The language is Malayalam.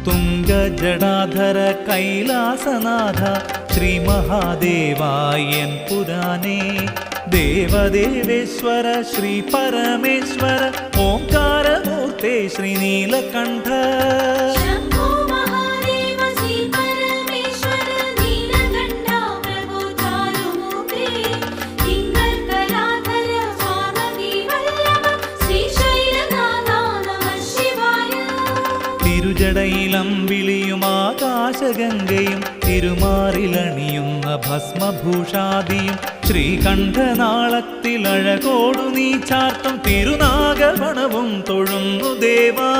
തുംഗജടാധര കൈലാസനാഥ ശ്രീ മഹാദേവായൻ പുരാനേ ദേവദേവേശ്വര ശ്രീ പരമേശ്വര ഓംകാരമൂർത്തേ ശ്രീ നീലകണ്ഠ തിരുജടയിലം വിളിയും ആകാശഗംഗയും തിരുമാറിലണിയുന്ന ഭസ്മഭൂഷാദിയും ശ്രീകണ്ഠനാളത്തിലഴകോടു നീ ചാർത്തും തിരുനാഗവണവും തൊഴുന്നു ദേവാ